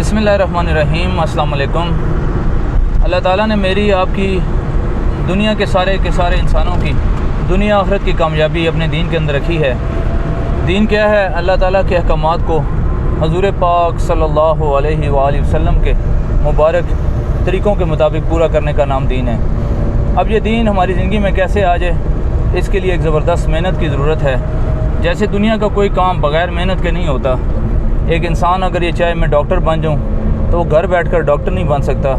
बिस्मिल्लाहिर्रहमानिर्रहीम। अस्सलाम वालेकुम। अल्लाह ताला ने मेरी आपकी दुनिया के सारे इंसानों की दुनिया आखिरत की कामयाबी अपने दीन के अंदर रखी है। दीन क्या है? अल्लाह ताला के अहकामात को हज़ूर पाक सल्लल्लाहु अलैहि वसल्लम के मुबारक तरीक़ों के मुताबिक पूरा करने का नाम दीन है। अब ये दीन हमारी ज़िंदगी में कैसे आ जाए, इसके लिए एक ज़बरदस्त मेहनत की ज़रूरत है। जैसे दुनिया का कोई काम बग़ैर मेहनत के नहीं होता। एक इंसान अगर ये चाहे मैं डॉक्टर बन जाऊँ तो वो घर बैठकर डॉक्टर नहीं बन सकता।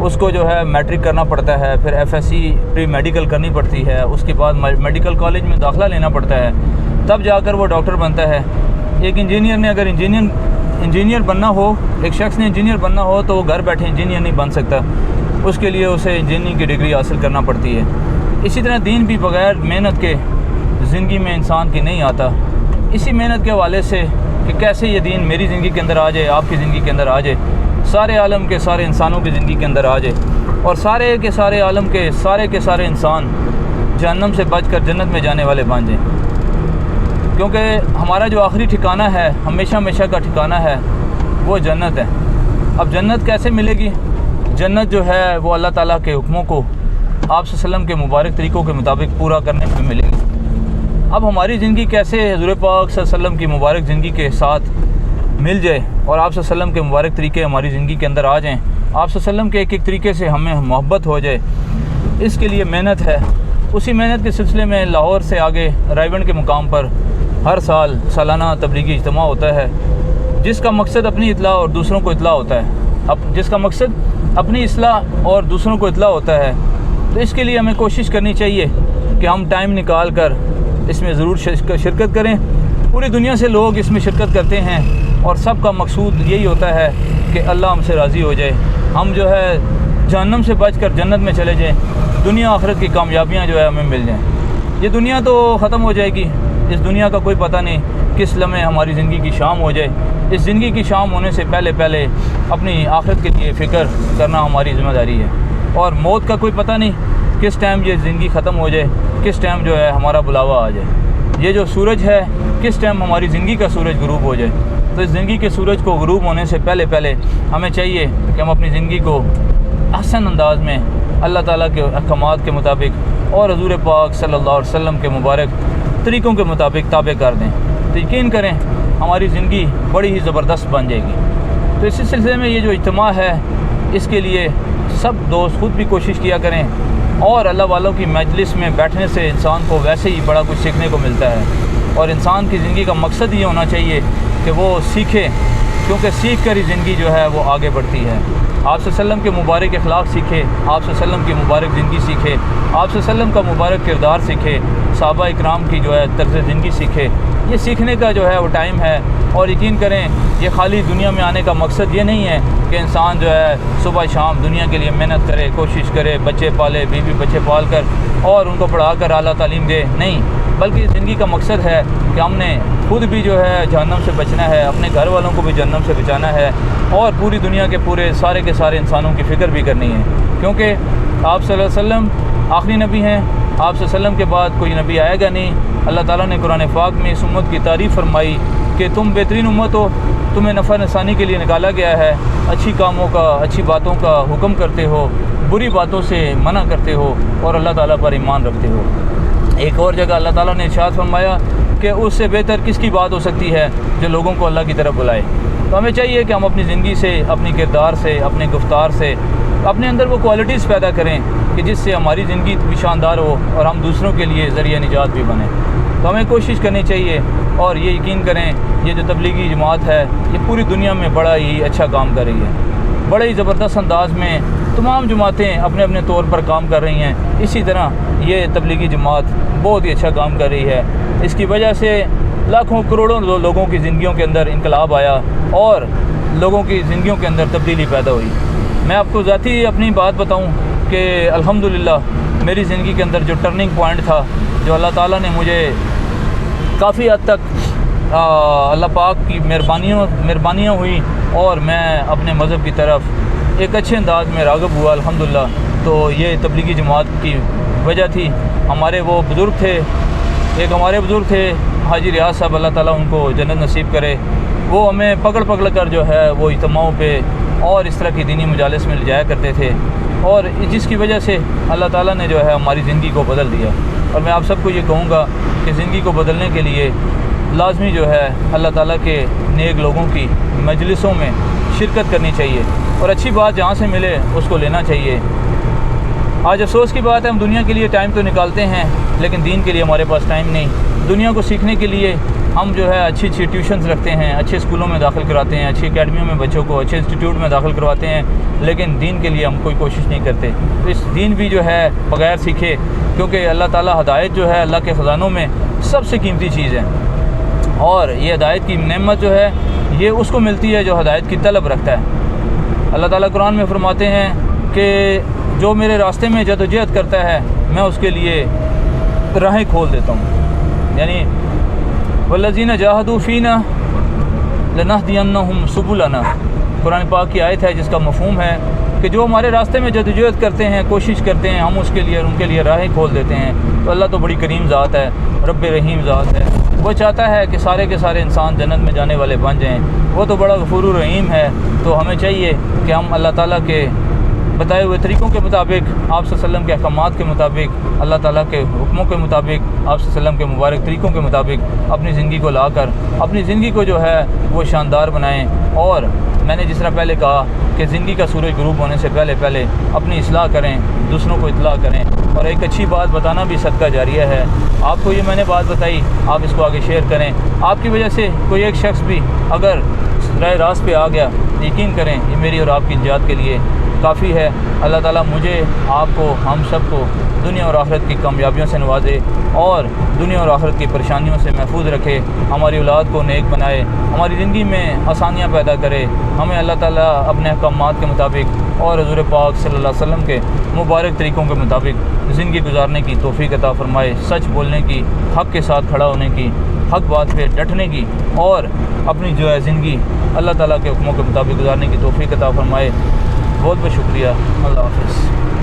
उसको जो है मैट्रिक करना पड़ता है, फिर एफएससी प्री मेडिकल करनी पड़ती है, उसके बाद मेडिकल कॉलेज में दाखिला लेना पड़ता है, तब जाकर वो डॉक्टर बनता है। एक इंजीनियर ने अगर इंजीनियर बनना हो, एक शख्स ने इंजीनियर बनना हो तो वो घर बैठे इंजीनियर नहीं बन सकता। उसके लिए उसे इंजीनियरिंग की डिग्री हासिल करना पड़ती है। इसी तरह दीन भी बग़ैर मेहनत के ज़िंदगी में इंसान की नहीं आता। इसी मेहनत के हवाले से कि कैसे ये दीन मेरी ज़िंदगी के अंदर आ जाए, आपकी ज़िंदगी के अंदर आ जाए, सारे आलम के सारे इंसानों की ज़िंदगी के अंदर आ जाए और सारे के सारे आलम के सारे इंसान जहन्नम से बचकर जन्नत में जाने वाले बन जाएँ। क्योंकि हमारा जो आखिरी ठिकाना है, हमेशा का ठिकाना है, वो जन्नत है। अब जन्नत कैसे मिलेगी? जन्नत जो है वो अल्लाह ताला के हुक्मों को आप सल्लल्लाहु के मुबारक तरीक़ों के मुताबिक पूरा करने में मिलेगी। अब हमारी ज़िंदगी कैसे हज़ूर पाक सल्लल्लाहु की मुबारक ज़िंदगी के साथ मिल जाए और आप सल्लल्लाहु के मुबारक तरीक़े हमारी ज़िंदगी के अंदर आ जाएँ, आप सल्लल्लाहु के एक तरीक़े से हमें मोहब्बत हो जाए, इसके लिए मेहनत है। उसी मेहनत के सिलसिले में लाहौर से आगे रायबंड के मुकाम पर हर साल सालाना तबलीगी इज्तिमा होता है, जिसका मकसद अपनी इत्ला और दूसरों को इत्ला होता है। अब जिसका मकसद अपनी इस्लाह और दूसरों को इत्ला होता है, तो इसके लिए हमें कोशिश करनी चाहिए कि हम टाइम निकाल कर इसमें ज़रूर शिरकत करें। पूरी दुनिया से लोग इसमें शिरकत करते हैं और सबका मकसूद यही होता है कि अल्लाह हमसे राज़ी हो जाए, हम जो है जहन्नम से बचकर जन्नत में चले जाएं, दुनिया आखिरत की कामयाबियाँ जो है हमें मिल जाएं। ये दुनिया तो ख़त्म हो जाएगी, इस दुनिया का कोई पता नहीं किस लम्हे हमारी ज़िंदगी की शाम हो जाए। इस ज़िंदगी की शाम होने से पहले अपनी आखिरत के लिए फ़िक्र करना हमारी ज़िम्मेदारी है। और मौत का कोई पता नहीं किस टाइम ये ज़िंदगी ख़त्म हो जाए, किस टाइम जो है हमारा बुलावा आ जाए। ये जो सूरज है, किस टाइम हमारी ज़िंदगी का सूरज ग़रूब हो जाए। तो इस ज़िंदगी के सूरज को ग़रूब होने से पहले हमें चाहिए कि हम अपनी ज़िंदगी को अहसन अंदाज़ में अल्लाह ताला के अहकामात के मुताबिक और हज़ूर पाक सल्लल्लाहु अलैहि वसल्लम के मुबारक तरीक़ों के मुताबिक ताबे कर दें। तो यकीन करें हमारी ज़िंदगी बड़ी ही ज़बरदस्त बन जाएगी। तो इसी सिलसिले में ये जो इज्तिमा है, इसके लिए सब दोस्त खुद भी कोशिश किया करें और अल्लाह वालों की मजलिस में बैठने से इंसान को वैसे ही बड़ा कुछ सीखने को मिलता है। और इंसान की ज़िंदगी का मकसद ये होना चाहिए कि वो सीखे, क्योंकि सीख कर ही ज़िंदगी जो है वो आगे बढ़ती है। आप सल्लल्लाहु के मुबारक अखलाक सीखे, आप सल्लल्लाहु की मुबारक ज़िंदगी सीखे, आप सल्लल्लाहु का मुबारक किरदार सीखे, सहाबा इकराम की जो है तर्ज़ ज़िंदगी सीखे। ये सीखने का जो है वो टाइम है। और यकीन करें ये खाली दुनिया में आने का मकसद ये नहीं है कि इंसान जो है सुबह शाम दुनिया के लिए मेहनत करे, कोशिश करे, बच्चे पाले, बीवी बच्चे पाल कर और उनको पढ़ा कर आला तालीम दे, नहीं, बल्कि ज़िंदगी का मकसद है कि हमने खुद भी जो है जहन्नम से बचना है, अपने घर वालों को भी जहन्नम से बचाना है और पूरी दुनिया के पूरे सारे के सारे इंसानों की फ़िक्र भी करनी है। क्योंकि आप सल्लल्लाहु अलैहि वसल्लम आखिरी नबी हैं, आप सल्लल्लाहु अलैहि वसल्लम के बाद कोई नबी आएगा नहीं। अल्लाह ताला ने कुरान पाक में इस उम्मत की तारीफ़ फरमाई कि तुम बेहतरीन उम्मत हो, तुम्हें नफ़ा नसानी के लिए निकाला गया है, अच्छी कामों का, अच्छी बातों का हुक्म करते हो, बुरी बातों से मना करते हो और अल्लाह ताला पर ईमान रखते हो। एक और जगह अल्लाह ताला ने इरशाद फरमाया कि उससे बेहतर किसकी बात हो सकती है जो लोगों को अल्लाह की तरफ बुलाए। तो हमें चाहिए कि हम अपनी ज़िंदगी से, अपने किरदार से, अपने गुफ्तार से अपने अंदर वो क्वालिटीज़ पैदा करें कि जिससे हमारी ज़िंदगी भी शानदार हो और हम दूसरों के लिए ज़रिया निजात भी बने। तो हमें कोशिश करनी चाहिए और ये यकीन करें ये जो तबलीगी जमात है ये पूरी दुनिया में बड़ा ही अच्छा काम कर रही है। बड़े ही ज़बरदस्त अंदाज़ में तमाम जमातें अपने अपने तौर पर काम कर रही हैं। इसी तरह ये तबलीगी जमात बहुत ही अच्छा काम कर रही है। इसकी वजह से लाखों करोड़ों लोगों की ज़िंदगियों के अंदर इनकलाब आया और लोगों की ज़िंदगियों के अंदर तब्दीली पैदा हुई। मैं आपको ज़ाती अपनी बात बताऊं कि अल्हम्दुलिल्लाह मेरी ज़िंदगी के अंदर जो टर्निंग पॉइंट था, जो अल्लाह ताला ने मुझे काफ़ी हद तक अल्लाह पाक की मेहरबानियाँ हुई और मैं अपने मज़हब की तरफ एक अच्छे अंदाज में राग़िब हुआ अल्हम्दुलिल्लाह। तो ये तबलीगी जमात की वजह थी। हमारे वो बुज़ुर्ग थे, एक हमारे बुज़ुर्ग थे हाजी रियाज साहब, अल्लाह ताला उनको जन्नत नसीब करे। وہ ہمیں پکڑ پکڑ کر جو ہے وہ اجتماعوں پہ اور اس طرح کی دینی مجالس میں لے جایا کرتے تھے، اور جس کی وجہ سے اللہ تعالیٰ نے جو ہے ہماری زندگی کو بدل دیا۔ اور میں آپ سب کو یہ کہوں گا کہ زندگی کو بدلنے کے لیے لازمی جو ہے اللہ تعالیٰ کے نیک لوگوں کی مجلسوں میں شرکت کرنی چاہیے، اور اچھی بات جہاں سے ملے اس کو لینا چاہیے۔ آج افسوس کی بات ہے، ہم دنیا کے لیے ٹائم تو نکالتے ہیں لیکن دین کے لیے ہمارے پاس ٹائم نہیں۔ دنیا کو سیکھنے کے لیے ہم جو ہے اچھی اچھی ٹیوشنز رکھتے ہیں، اچھے اسکولوں میں داخل کراتے ہیں، اچھی اکیڈمیوں میں بچوں کو اچھے انسٹیٹیوٹ میں داخل کرواتے ہیں، لیکن دین کے لیے ہم کوئی کوشش نہیں کرتے۔ تو اس دین بھی جو ہے بغیر سیکھے، کیونکہ اللہ تعالیٰ ہدایت جو ہے اللہ کے خزانوں میں سب سے قیمتی چیز ہے، اور یہ ہدایت کی نعمت جو ہے یہ اس کو ملتی ہے جو ہدایت کی طلب رکھتا ہے۔ اللہ تعالیٰ قرآن میں فرماتے ہیں کہ جو میرے راستے میں جدوجہد کرتا ہے میں اس کے لیے راہیں کھول دیتا ہوں، یعنی والذین جاہدوا فینا لنہدینہم سبلنا، قرآن پاک کی آیت ہے جس کا مفہوم ہے کہ جو ہمارے راستے میں جدوجہد کرتے ہیں، کوشش کرتے ہیں، ہم اس کے لیے اور ان کے لیے راہیں کھول دیتے ہیں۔ تو اللہ تو بڑی کریم ذات ہے، رب رحیم ذات ہے، وہ چاہتا ہے کہ سارے کے سارے انسان جنت میں جانے والے بن جائیں، وہ تو بڑا غفور الرحیم ہے۔ تو ہمیں چاہیے کہ ہم اللہ تعالیٰ کے بتائے ہوئے طریقوں کے مطابق، آپ صلی اللہ علیہ وسلم کے احکامات کے مطابق، اللہ تعالیٰ کے حکموں کے مطابق، آپ صلی اللہ علیہ وسلم کے مبارک طریقوں کے مطابق اپنی زندگی کو لا کر اپنی زندگی کو جو ہے وہ شاندار بنائیں۔ اور میں نے جس طرح پہلے کہا کہ زندگی کا سورج غروب ہونے سے پہلے اپنی اصلاح کریں، دوسروں کو اطلاع کریں، اور ایک اچھی بات بتانا بھی صدقہ جاریہ ہے۔ آپ کو یہ میں نے بات بتائی، آپ اس کو آگے شیئر کریں، آپ کی وجہ سے کوئی ایک شخص بھی اگر راہ راست پہ آ گیا، یقین کریں یہ میری اور آپ کی نجات کے لیے کافی ہے۔ اللہ تعالیٰ مجھے، آپ کو، ہم سب کو دنیا اور آخرت کی کامیابیوں سے نوازے، اور دنیا اور آخرت کی پریشانیوں سے محفوظ رکھے، ہماری اولاد کو نیک بنائے، ہماری زندگی میں آسانیاں پیدا کرے، ہمیں اللہ تعالیٰ اپنے احکامات کے مطابق اور حضور پاک صلی اللہ علیہ وسلم کے مبارک طریقوں کے مطابق زندگی گزارنے کی توفیق عطا فرمائے، سچ بولنے کی، حق کے ساتھ کھڑا ہونے کی، حق بات پہ ڈٹنے کی، اور اپنی جو ہے زندگی اللہ تعالیٰ کے حکموں کے مطابق گزارنے کی توفیق عطا فرمائے۔ بہت بہت شکریہ، اللہ حافظ۔